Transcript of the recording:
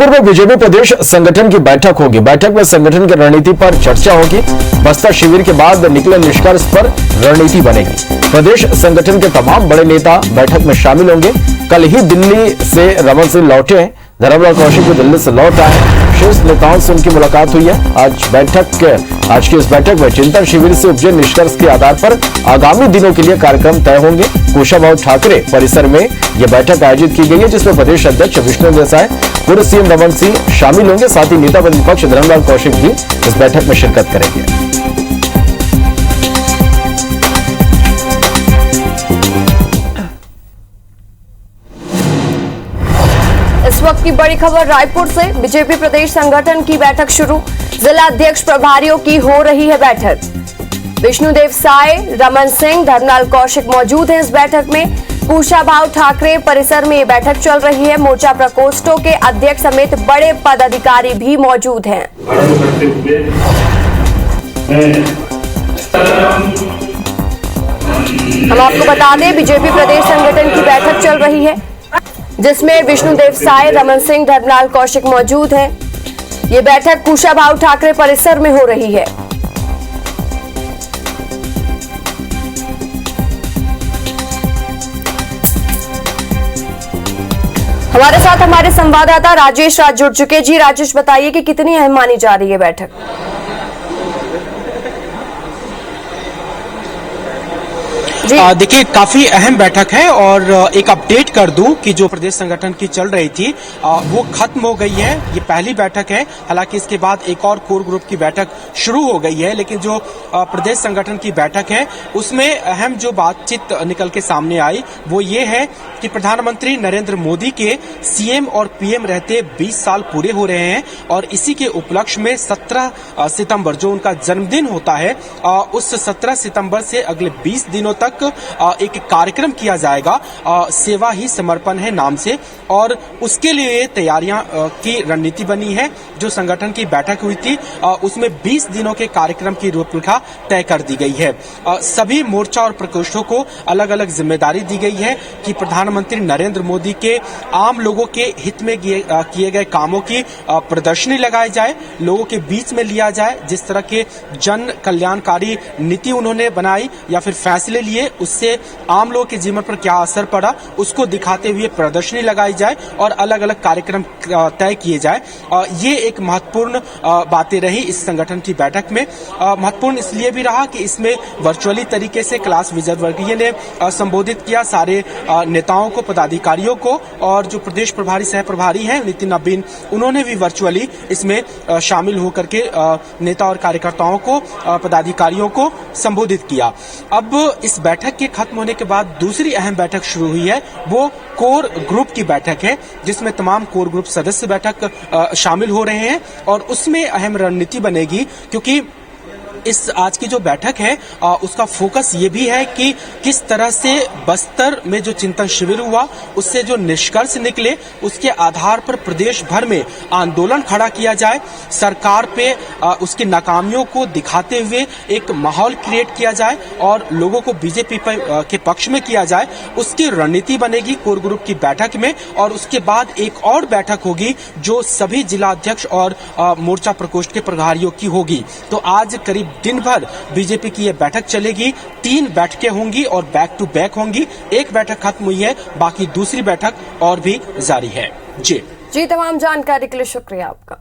रायपुर में बीजेपी प्रदेश संगठन की बैठक होगी। बैठक में संगठन की रणनीति पर चर्चा होगी। बस्तर शिविर के बाद निकले निष्कर्ष पर रणनीति बनेगी। प्रदेश संगठन के तमाम बड़े नेता बैठक में शामिल होंगे। कल ही दिल्ली से रमन सिंह लौटे हैं। धर्मलाल कौशिक भी दिल्ली से लौट आए। शीर्ष नेताओं से उनकी मुलाकात हुई है। आज की इस बैठक में चिंतन शिविर से उपजे निष्कर्ष के आधार पर आगामी दिनों के लिए कार्यक्रम तय होंगे। कुशाभाऊ ठाकरे परिसर में यह बैठक आयोजित की गई है, जिसमें प्रदेश अध्यक्ष विष्णुदेव देसाई, पूर्व सीएम रमन सिंह शामिल होंगे। साथ ही नेता प्रतिपक्ष धर्मलाल कौशिक भी इस बैठक में शिरकत करेंगे। इस वक्त की बड़ी खबर रायपुर से। बीजेपी प्रदेश संगठन की बैठक शुरू। जिला अध्यक्ष प्रभारियों की हो रही है बैठक। विष्णुदेव साय, रमन सिंह, धर्मलाल कौशिक मौजूद हैं इस बैठक में। कुशाभाऊ ठाकरे परिसर में ये बैठक चल रही है। मोर्चा प्रकोष्ठों के अध्यक्ष समेत बड़े पदाधिकारी भी मौजूद हैं। हम आपको बता दें, बीजेपी प्रदेश संगठन की बैठक चल रही है, जिसमें विष्णुदेव साय, रमन सिंह, धर्मलाल कौशिक मौजूद हैं। ये बैठक कुशाभाऊ ठाकरे परिसर में हो रही है। हमारे साथ हमारे संवाददाता राजेश राज जुड़ चुके। जी राजेश, बताइए कि कितनी अहम मानी जा रही है बैठक? देखिए, काफी अहम बैठक है और एक अपडेट कर दूं कि जो प्रदेश संगठन की चल रही थी वो खत्म हो गई है। ये पहली बैठक है। हालांकि इसके बाद एक और कोर ग्रुप की बैठक शुरू हो गई है, लेकिन जो प्रदेश संगठन की बैठक है उसमें अहम जो बातचीत निकल के सामने आई वो ये है कि प्रधानमंत्री नरेंद्र मोदी के सीएम और पीएम रहते 20 साल पूरे हो रहे हैं और इसी के उपलक्ष्य में 17 सितंबर जो उनका जन्मदिन होता है, उस 17 सितंबर से अगले 20 दिनों तक एक कार्यक्रम किया जाएगा, सेवा ही समर्पण है नाम से, और उसके लिए तैयारियां की रणनीति बनी है। जो संगठन की बैठक हुई थी उसमें 20 दिनों के कार्यक्रम की रूपरेखा तय कर दी गई है। सभी मोर्चा और प्रकोष्ठों को अलग अलग जिम्मेदारी दी गई है कि प्रधानमंत्री नरेंद्र मोदी के आम लोगों के हित में किए गए कामों की प्रदर्शनी लगाई जाए, लोगों के बीच में लिया जाए। जिस तरह के जन कल्याणकारी नीति उन्होंने बनाई या फिर फैसले लिए, उससे आम लोगों के जीवन पर क्या असर पड़ा, उसको दिखाते हुए प्रदर्शनी लगाई जाए और अलग अलग कार्यक्रम तय किए जाए। ये एक महत्वपूर्ण बातें रही इस संगठन की बैठक में। महत्वपूर्ण इसलिए भी रहा कि इसमें वर्चुअली तरीके से कैलाश विजयवर्गीय ने संबोधित किया सारे नेताओं को, पदाधिकारियों को, और जो प्रदेश प्रभारी सह प्रभारी हैं नितिन नबीन, उन्होंने भी वर्चुअली इसमें शामिल होकर के नेता और कार्यकर्ताओं को, पदाधिकारियों को संबोधित किया। अब इस बैठक के खत्म होने के बाद दूसरी अहम बैठक शुरू हुई है, वो कोर ग्रुप की बैठक है, जिसमें तमाम कोर ग्रुप सदस्य बैठक शामिल हो रहे हैं और उसमें अहम रणनीति बनेगी। क्योंकि इस आज की जो बैठक है उसका फोकस ये भी है कि किस तरह से बस्तर में जो चिंतन शिविर हुआ उससे जो निष्कर्ष निकले उसके आधार पर प्रदेश भर में आंदोलन खड़ा किया जाए, सरकार पे उसकी नाकामियों को दिखाते हुए एक माहौल क्रिएट किया जाए और लोगों को बीजेपी के पक्ष में किया जाए। उसकी रणनीति बनेगी कोर ग्रुप की बैठक में, और उसके बाद एक और बैठक होगी जो सभी जिला अध्यक्ष और मोर्चा प्रकोष्ठ के प्रभारियों की होगी। तो आज करीब दिन भर बीजेपी की यह बैठक चलेगी। 3 बैठकें होंगी और बैक टू बैक होंगी। एक बैठक खत्म हुई है, बाकी दूसरी बैठक और भी जारी है। जी, तमाम जानकारी के लिए शुक्रिया आपका।